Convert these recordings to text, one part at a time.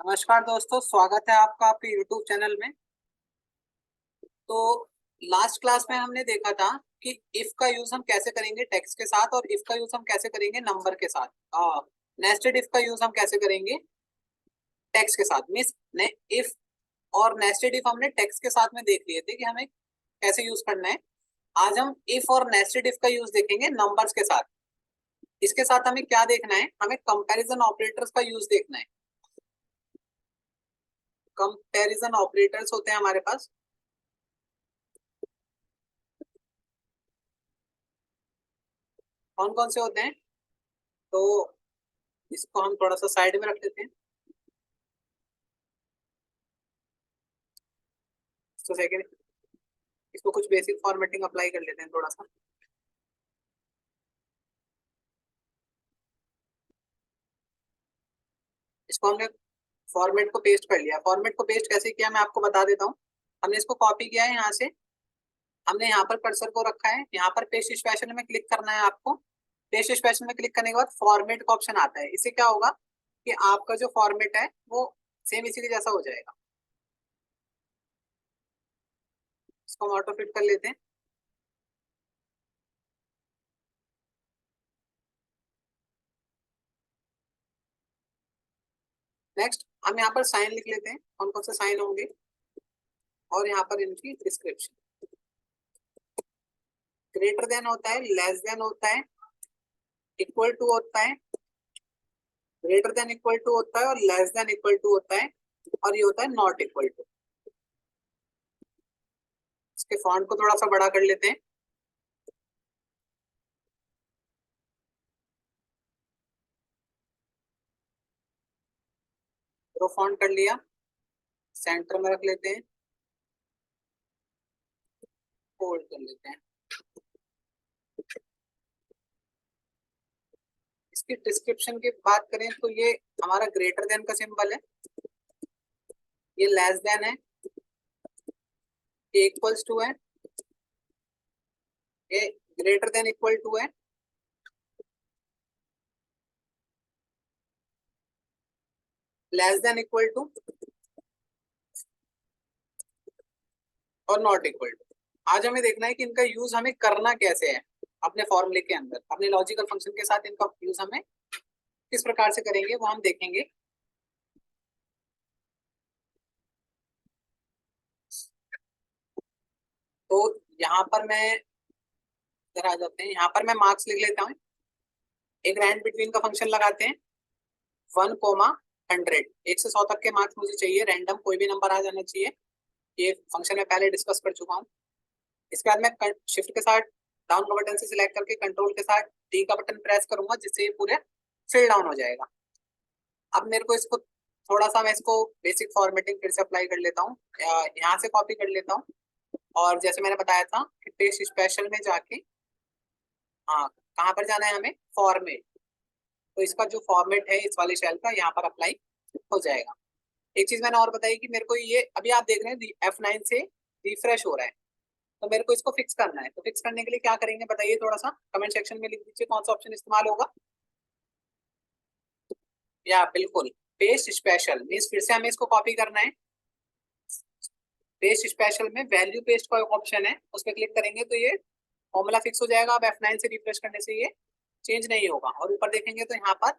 नमस्कार दोस्तों, स्वागत है आपका आपके YouTube चैनल में। तो लास्ट क्लास में हमने देखा था कि इफ का यूज हम कैसे करेंगे टेक्स्ट के साथ और इफ का यूज हम कैसे करेंगे नंबर के साथ। नेस्टेड इफ का यूज हम कैसे करेंगे टेक्स्ट के साथ। मीन्स ने इफ और नेस्टेड इफ हमने टेक्स्ट के साथ में देख लिए थे कि हमें कैसे यूज करना है। आज हम इफ और नेस्टेड इफ का यूज देखेंगे नंबर्स के साथ। इसके साथ हमें क्या देखना है, हमें कंपैरिजन ऑपरेटर्स का यूज देखना है। कंपैरिजन ऑपरेटर्स होते हैं हमारे पास। कौन कौन से होते हैं? तो इसको हम थोड़ा सा साइड में रख लेते हैं। तो सेकेंड, इसको कुछ बेसिक फॉर्मेटिंग अप्लाई कर लेते हैं थोड़ा सा। इसको हमने फॉर्मेट को पेस्ट कर लिया। फॉर्मेट को पेस्ट कैसे किया मैं आपको बता देता हूँ। हमने इसको कॉपी किया है यहाँ से, हमने यहाँ पर कर्सर को रखा है, यहाँ पर पेस्ट स्पेशल में क्लिक करना है आपको। पेस्ट स्पेशल में क्लिक करने के बाद फॉर्मेट का ऑप्शन आता है। इससे क्या होगा कि आपका जो फॉर्मेट है वो सेम इसी के जैसा हो जाएगा। इसको हम ऑटो फिट कर लेते हैं। नेक्स्ट हम यहाँ पर साइन लिख लेते हैं, कौन कौन से साइन होंगे, और यहाँ पर इनकी डिस्क्रिप्शन। ग्रेटर देन होता है, लेस देन होता है, इक्वल टू होता है, ग्रेटर देन इक्वल टू होता है, और लेस देन इक्वल टू होता है, और ये होता है नॉट इक्वल टू। इसके फॉन्ट को थोड़ा सा बड़ा कर लेते हैं। तो फॉन्ट कर लिया, सेंटर में रख लेते हैं, फोल्ड कर लेते हैं। इसकी डिस्क्रिप्शन की बात करें तो ये हमारा ग्रेटर देन का सिंबल है, ये लेस देन है, ये इक्वल्स टू है, ये ग्रेटर देन इक्वल टू है, लेस देन इक्वल टू, और नॉट इक्वल टू। आज हमें देखना है कि इनका यूज हमें करना कैसे है अपने फॉर्मूले के अंदर, अपने लॉजिकल फंक्शन के साथ इनका यूज हमें किस प्रकार से करेंगे वो हम देखेंगे। तो यहाँ पर मैं, इधर आ जाते हैं, यहाँ पर मैं मार्क्स लिख लेता हूँ। एक रैंड बिटवीन का फंक्शन लगाते हैं, 1,100। 1 से 100 तक के मार्क्स मुझे चाहिए, रैंडम कोई भी नंबर आ जाना चाहिए। ये फंक्शन में पहले डिस्कस कर चुका हूँ। इसके बाद मैं शिफ्ट के साथ डाउन का बटन से सिलेक्ट करके कंट्रोल के साथ डी का बटन प्रेस करूंगा, जिससे ये पूरे फिल डाउन हो जाएगा। अब मेरे को इसको थोड़ा सा, मैं इसको बेसिक फॉर्मेटिंग फिर से अप्लाई कर लेता हूँ, यहाँ से कॉपी कर लेता हूँ। और जैसे मैंने बताया था कि पेस्ट स्पेशल में जाके, हाँ, कहाँ पर जाना है हमें, फॉर्मेट। तो इसका जो फॉर्मेट है इस वाले शेल का यहाँ पर अप्लाई हो जाएगा। एक चीज मैंने और बताई कि मेरे को ये अभी आप देख रहे हैं F9 से रिफ्रेश हो रहा है, तो मेरे को इसको फिक्स करना है। तो फिक्स करने के लिए क्या करेंगे बताइए, थोड़ा सा कमेंट सेक्शन में लिख दीजिए कौन सा ऑप्शन इस्तेमाल होगा। या बिल्कुल, पेस्ट स्पेशल मीन्स फिर से हमें इसको कॉपी करना है। पेस्ट स्पेशल में वैल्यू पेस्ट का ऑप्शन है, उस पर क्लिक करेंगे तो ये फॉर्मूला फिक्स हो जाएगा। अब F9 से रिफ्रेश करने से ये चेंज नहीं होगा। और ऊपर देखेंगे तो यहाँ पर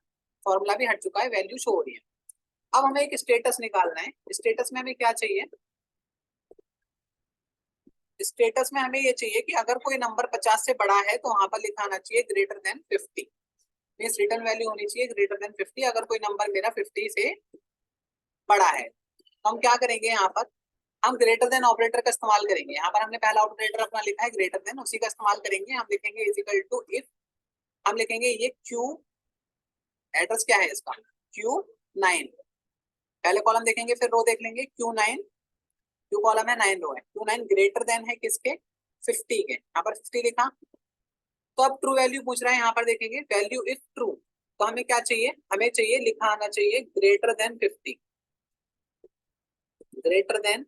फॉर्मूला भी हट चुका है, वैल्यू शो हो रही है। अब हमें एक स्टेटस निकालना है। स्टेटस में हमें क्या चाहिए, स्टेटस में हमें ये चाहिए कि अगर कोई नंबर 50 से बड़ा है तो वहां पर लिखा आना चाहिए greater than 50। Means return value होनी चाहिए ग्रेटर देन 50 अगर कोई नंबर मेरा 50 से बड़ा है। तो हम क्या करेंगे, यहाँ पर हम ग्रेटर देन ऑपरेटर का इस्तेमाल करेंगे। यहाँ पर हमने पहला ऑपरेटर अपना लिखा है ग्रेटर देन, उसी का इस्तेमाल करेंगे। हम लिखेंगे इज इक्वल टू इफ, हम लिखेंगे ये क्यू, एड्रेस क्या है इसका, Q9। पहले कॉलम देखेंगे फिर रो देख लेंगे, Q9, Q कॉलम है, 9 रो है। Q9 ग्रेटर देन है किसके, 50 के। यहाँ पर 50 लिखा। तो अब ट्रू वैल्यू पूछ रहा है, यहाँ पर देखेंगे वैल्यू इफ ट्रू। तो हमें क्या चाहिए, हमें चाहिए लिखा आना चाहिए ग्रेटर देन 50, ग्रेटर देन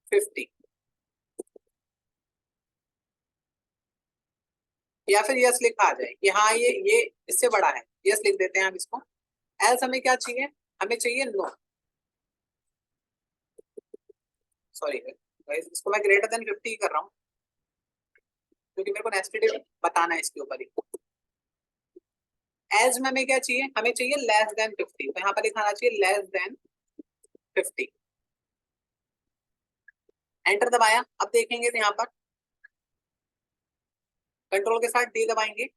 50, या फिर यस लिखा आ जाए कि हाँ ये इससे बड़ा है, यस लिख देते हैं हम इसको। एल्स हमें क्या चाहिए, हमें चाहिए नो, सॉरी इसको मैं ग्रेटर देन 50 कर रहा हूँ क्योंकि मेरे को नेस्टेड इफ बताना है इसके ऊपर ही। एज में हमें क्या चाहिए, हमें चाहिए लेस देन 50, तो यहाँ पर लिखाना चाहिए लेस देन 50। एंटर दबाया, अब देखेंगे तो यहाँ पर कंट्रोल के साथ डी दबाएंगे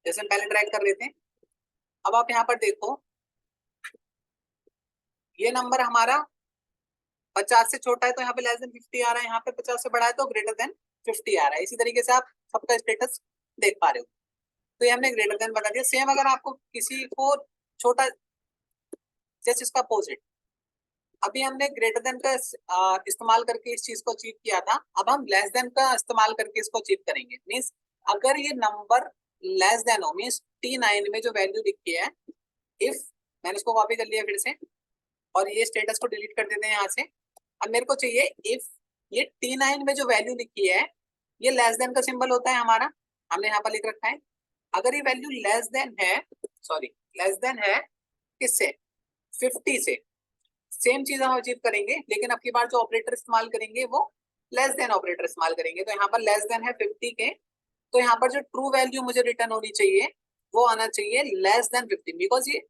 जैसे हम पहले ट्रैक कर रहे थे। अब आप यहाँ पर देखो ये नंबर हमारा 50 से छोटा है तो यहाँ पे लेस देन 50 आ रहा है, यहाँ पे 50 से बड़ा है तो ग्रेटर देन 50 आ रहा है। इसी तरीके से आप सबका स्टेटस देख पा रहे हो। तो ये हमने ग्रेटर देन बता दिया। सेम अगर आपको किसी को छोटा, जैसे इसका अपोजिट, अभी हमने ग्रेटर देन का इस्तेमाल करके इस चीज को अचीव किया था, अब हम लेस देन का इस्तेमाल करके इसको अचीव करेंगे। मीन्स अगर ये नंबर लेस देन हो, मीन्स T9 में जो वैल्यू लिखी है, इफ, मैंने इसको कॉपी कर लिया फिर से और ये स्टेटस को डिलीट कर देते हैं यहाँ से। अब मेरे को चाहिए इफ ये T9 में जो वैल्यू लिखी है ये लेस देन का सिंबल होता है हमारा, हमने यहाँ पर लिख रखा है। अगर ये वैल्यू लेस देन है, सॉरी लेस देन है किससे, 50 से, सेम चीज हम अचीव करेंगे लेकिन अब की बार जो ऑपरेटर इस्तेमाल करेंगे वो लेस देन ऑपरेटर इस्तेमाल करेंगे। तो यहाँ पर लेस देन है 50 के, तो यहाँ पर जो ट्रू वैल्यू मुझे रिटर्न होनी चाहिए वो आना चाहिए लेस देन 50, बिकॉज ये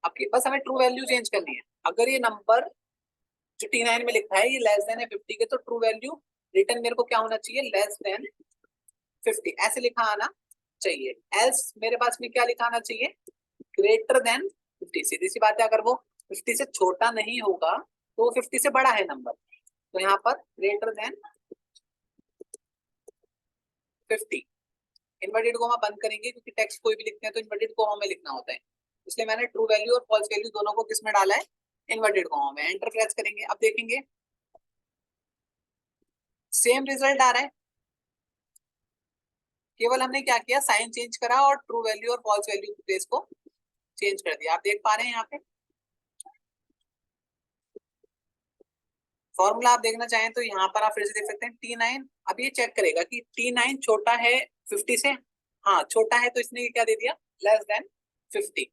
आपकी बस हमें ट्रू वैल्यू चेंज करनी है। अगर ये नंबर जो T9 में लिखा है ये लेस देन है 50 के, तो ट्रू वैल्यू रिटर्न मेरे को क्या होना चाहिए, लेस देन 50 ऐसे लिखा आना चाहिए। एल्स मेरे पास में क्या लिखा आना चाहिए, ग्रेटर देन 50। सीधी सी बात है, अगर वो 50 से छोटा नहीं होगा तो वो 50 से बड़ा है नंबर, तो यहाँ पर ग्रेटर देन 50। इन्वर्टेड कोमा बंद करेंगे क्योंकि टेक्स्ट कोई भी लिखते हैं तो इन्वर्टेड कोमा में लिखना होता है, इसलिए मैंने ट्रू वैल्यू और फॉल्स वैल्यू दोनों को किस में डाला है, इन्वर्टेड कोमा में। एंटर प्रेस करेंगे, अब देखेंगे सेम रिजल्ट आ रहा है, केवल हमने क्या किया, साइन चेंज करा और ट्रू वैल्यू और फॉल्स वैल्यू प्लेस को चेंज कर दिया। आप देख पा रहे हैं यहाँ पे फॉर्मूला, आप देखना चाहें तो यहाँ पर आप फिर से देख सकते हैं T9। अब ये चेक करेगा कि T9 छोटा है 50 से, हाँ छोटा है, तो इसने क्या दे दिया, लेस देन 50।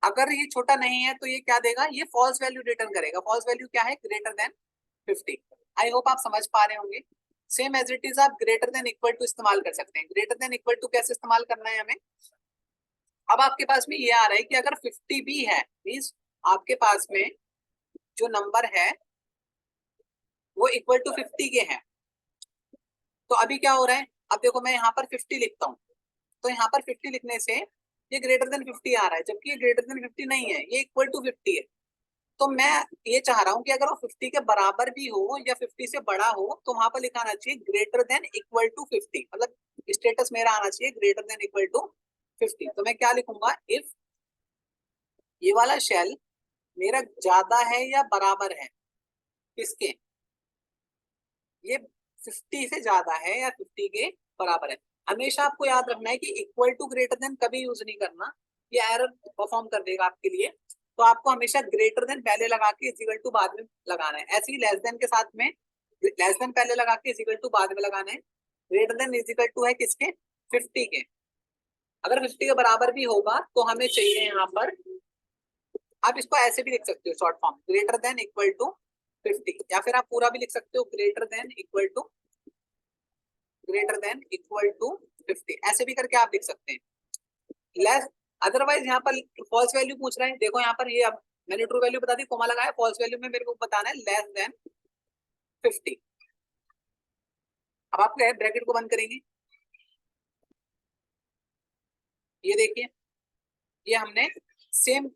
अगर ये छोटा नहीं है तो ये क्या देगा, ये फॉल्स वैल्यू रिटर्न करेगा। फॉल्स वैल्यू क्या है, ग्रेटर देन 50। आई होप आप समझ पा रहे होंगे। सेम एज इट इज आप ग्रेटर देन इक्वल टू इस्तेमाल कर सकते हैं। ग्रेटर देन इक्वल टू कैसे इस्तेमाल करना है हमें, अब आपके पास में ये आ रहा है कि अगर 50 भी है, मीन्स आपके पास में जो नंबर है वो इक्वल टू 50 के हैं, तो अभी क्या हो रहा है, अब देखो मैं यहाँ पर 50 लिखता हूँ, तो यहाँ पर 50 लिखने से ये ग्रेटर देन 50 आ रहा है, जबकि ये ग्रेटर देन 50 नहीं है, ये इक्वल टू 50 है। तो मैं ये चाह रहा हूँ कि अगर वो 50 के बराबर भी हो या 50 से बड़ा हो तो वहां पर लिखा आना चाहिए ग्रेटर देन इक्वल टू 50, मतलब स्टेटस मेरा आना चाहिए ग्रेटर देन इक्वल टू 50। तो मैं क्या लिखूंगा, इफ ये वाला शेल मेरा ज्यादा है या बराबर है किसके, ये 50 से ज्यादा है या 50 के बराबर है। हमेशा आपको याद रखना है कि इक्वल टू ग्रेटर देन कभी यूज नहीं करना, ये एरर परफॉर्म कर देगा आपके लिए। तो आपको हमेशा ग्रेटर देन पहले लगा के इक्वल टू बाद में लगाना है। ऐसे ही लेस देन के साथ में लेस देन पहले लगा के इक्वल टू बाद में लगाना है। ग्रेटर देन इक्वल टू है किसके, 50 के। अगर 50 के बराबर भी होगा तो हमें चाहिए यहाँ पर, आप इसको ऐसे भी लिख सकते हो short form, greater than equal to 50, या फिर आप पूरा भी लिख सकते हो ग्रेटर देन इक्वल टू 50, ऐसे भी करके आप लिख सकते हैं। लेस, अदरवाइज यहाँ पर फॉल्स वैल्यू पूछ रहे हैं, देखो यहाँ पर ये, अब मैंने ट्रू वैल्यू बता दी, कोमा लगाया, फॉल्स वैल्यू में मेरे को बताना है लेस देन 50। अब आप क्या है, ब्रैकेट को बंद करेंगे, ये देखिए ये हमने सेम।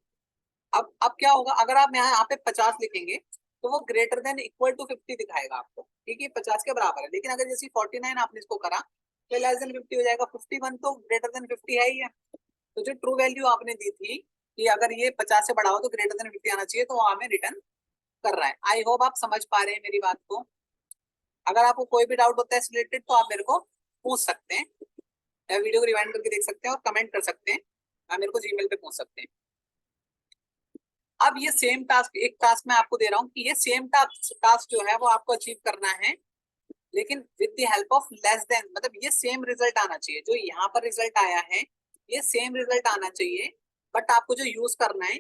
अब क्या होगा, अगर आप यहाँ पे 50 लिखेंगे तो वो ग्रेटर देन इक्वल टू 50 दिखाएगा आपको, क्योंकि 50 के बराबर है। लेकिन अगर जैसे 49 आपने इसको करा तो लेस देन 50 हो जाएगा, 51 तो ग्रेटर देन 50 है ही है। तो जो ट्रू वैल्यू आपने दी थी कि अगर ये 50 से बड़ा हो तो ग्रेटर देन 50 आना चाहिए, तो वो हमें रिटर्न कर रहा है। आई होप आप समझ पा रहे हैं मेरी बात को। अगर आपको कोई भी डाउट होता है रिलेटेड तो आप मेरे को पूछ सकते हैं, या वीडियो को रिवाइंड करके देख सकते हैं और कमेंट कर सकते हैं, या मेरे को जीमेल पे पूछ सकते हैं। अब ये सेम टास्क, एक टास्क मैं आपको दे रहा हूँ कि ये सेम टास्क जो है वो आपको अचीव करना है, लेकिन with the help of less than, मतलब ये सेम रिजल्ट आना चाहिए जो यहाँ पर रिजल्ट आया है, ये सेम रिजल्ट आना चाहिए। बट आपको जो यूज करना है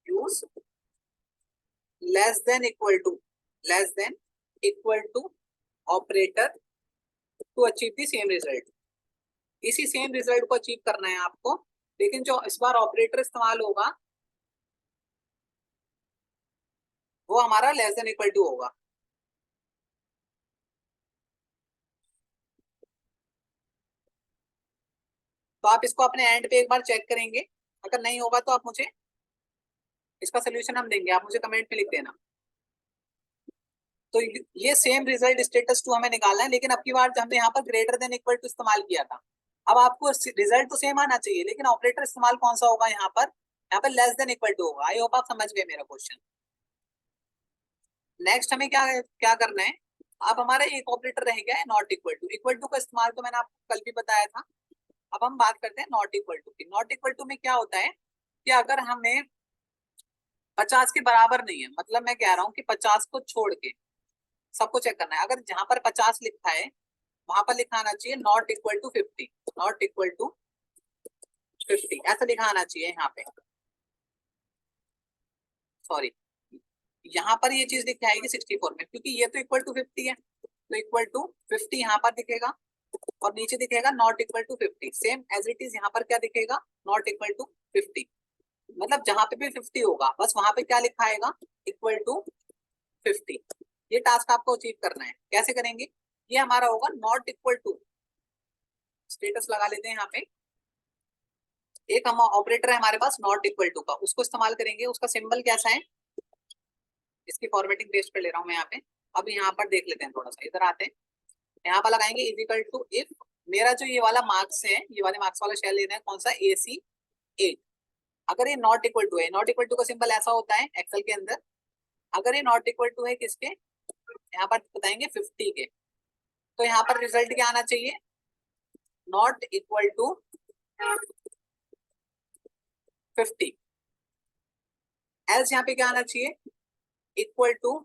use less than equal to operator to achieve the same result. इसी सेम रिजल्ट को अचीव करना है आपको, लेकिन जो इस बार ऑपरेटर इस्तेमाल होगा वो हमारा लेस देन इक्वल टू होगा। तो आप इसको अपने एंड पे एक बार चेक करेंगे, अगर नहीं होगा तो आप मुझे इसका सोल्यूशन हम देंगे, आप मुझे कमेंट में लिख देना। तो ये सेम रिजल्ट स्टेटस 2 हमें निकालना है, लेकिन अब की बार हमने यहाँ पर ग्रेटर देन इक्वल टू इस्तेमाल किया था। अब आपको रिजल्ट तो सेम आना चाहिए, लेकिन ऑपरेटर इस्तेमाल कौन सा होगा यहाँ पर लेस देन इक्वल टू होगा। आई होप आप समझ गए मेरा क्वेश्चन। नेक्स्ट हमें क्या क्या करना है, अब हमारा एक ऑपरेटर रह गया है नॉट इक्वल टू का इस्तेमाल तो मैंने आपको कल भी बताया था। अब हम बात करते हैं नॉट इक्वल टू की। नॉट इक्वल टू में क्या होता है कि अगर हमें 50 के बराबर नहीं है, मतलब मैं कह रहा हूँ कि 50 को छोड़ के सबको चेक करना है। अगर जहां पर 50 लिखा है वहां पर लिखा आना चाहिए not equal to 50, not equal to 50 ऐसा लिखा आना चाहिए यहाँ पे। सॉरी, यहाँ पर ये चीज दिख आएगी 64 में, क्योंकि ये तो इक्वल टू 50 है, तो इक्वल टू 50 यहाँ पर दिखेगा और नीचे दिखेगा not equal to 50। Same as it is यहाँ पर क्या दिखेगा, नॉट इक्वल टू 50। मतलब जहां पे भी 50 होगा बस वहां पे क्या लिखा आएगा, इक्वल टू 50। ये टास्क आपको अचीव करना है। कैसे करेंगे, ये हमारा होगा नॉट इक्वल टू, स्टेटस लगा लेते हैं यहाँ पे। एक हम ऑपरेटर है हमारे पास नॉट इक्वल टू का, उसको इस्तेमाल करेंगे। उसका सिंबल कैसा है, इसकी फॉर्मेटिंग पेस्ट कर ले रहा हूँ मैं यहाँ पे। अब यहाँ पर देख लेते हैं, थोड़ा सा इधर आते हैं, यहाँ पर लगाएंगे इक्वल टू इफ मेरा जो ये वाला मार्क्स है, ये वाले मार्क्स वाला शेल लेना है, कौन सा, AC 8। अगर ये नॉट इक्वल टू है, नॉट इक्वल टू का सिंबल ऐसा होता है एक्सेल के अंदर। अगर ये नॉट इक्वल टू है किसके, यहाँ पर बताएंगे 50 के, तो यहाँ पर रिजल्ट क्या आना चाहिए, नॉट इक्वल टू 50। एल्स यहाँ पे क्या आना चाहिए, इक्वल टू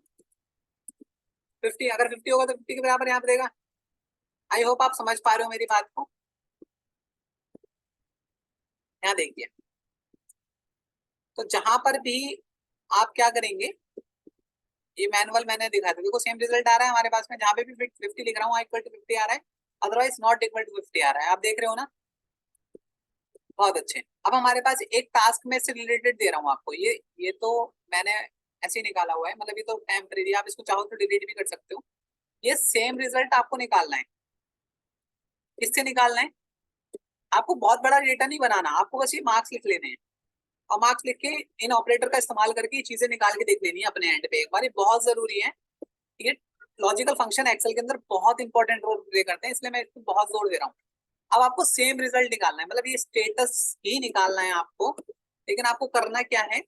50। अगर 50 होगा तो 50 के बराबर यहाँ पे देगा। आई होप आप समझ पा रहे हो मेरी बात को। यहाँ देखिए, तो जहां पर भी आप क्या करेंगे, ये मैनुअल मैंने दिखा दिया, देखो सेम रिजल्ट आ रहा है हमारे पास में। जहां पे भी 50 लिख रहा हूँ इक्वल टू 50 आ रहा है, अदरवाइज नॉट इक्वल टू 50 आ रहा है। आप देख रहे हो ना, बहुत अच्छे। अब हमारे पास एक टास्क में से रिलेटेड दे रहा हूँ आपको, ये तो मैंने ऐसे ही निकाला हुआ है, मतलब ये तो टेम्परेरी, आप इसको चाहो तो डिलीट भी कर सकते हो। ये सेम रिजल्ट आपको निकालना है। किससे निकालना है, आपको बहुत बड़ा डेटा नहीं बनाना, आपको बस ये मार्क्स लिख लेने हैं और मार्क्स लिख के इन ऑपरेटर का इस्तेमाल करके चीजें निकाल के देख लेनी है अपने एंड पे एक बार। ये बहुत जरूरी है। ये लॉजिकल फंक्शन एक्सेल के अंदर बहुत इंपॉर्टेंट रोल प्ले करते हैं, इसलिए मैं इसको बहुत जोर दे रहा हूँ। अब आपको सेम रिजल्ट निकालना है, मतलब ये स्टेटस ही निकालना है आपको। लेकिन आपको करना क्या है,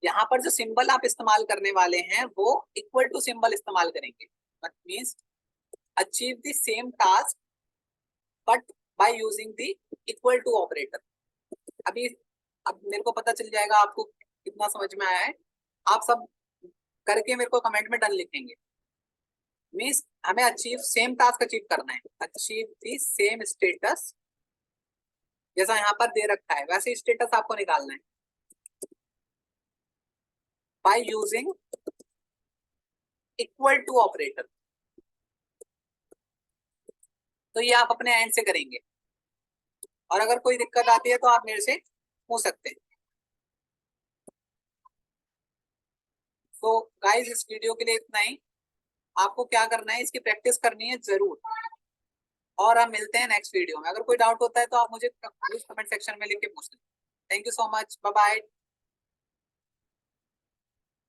यहाँ पर जो सिंबल आप इस्तेमाल करने वाले हैं वो इक्वल टू सिंबल इस्तेमाल करेंगे। But means achieve the same task but by using the equal to operator. अभी अब मेरे को पता चल जाएगा आपको कितना समझ में आया है। आप सब करके मेरे को कमेंट में डन लिखेंगे। मीन्स हमें अचीव सेम टास्क अचीव करना है, अचीव द सेम स्टेटस, जैसा यहाँ पर दे रखा है वैसे स्टेटस आपको निकालना है by using equal to operator. तो ये आप अपने एंड से करेंगे, और अगर कोई दिक्कत आती है तो आप मेरे से पूछ सकते हैं। तो गाइस इस वीडियो के लिए इतना ही। आपको क्या करना है, इसकी प्रैक्टिस करनी है जरूर, और हम मिलते हैं नेक्स्ट वीडियो में। अगर कोई डाउट होता है तो आप मुझे कमेंट सेक्शन में लिख के पूछ लें। Thank you so much, bye bye.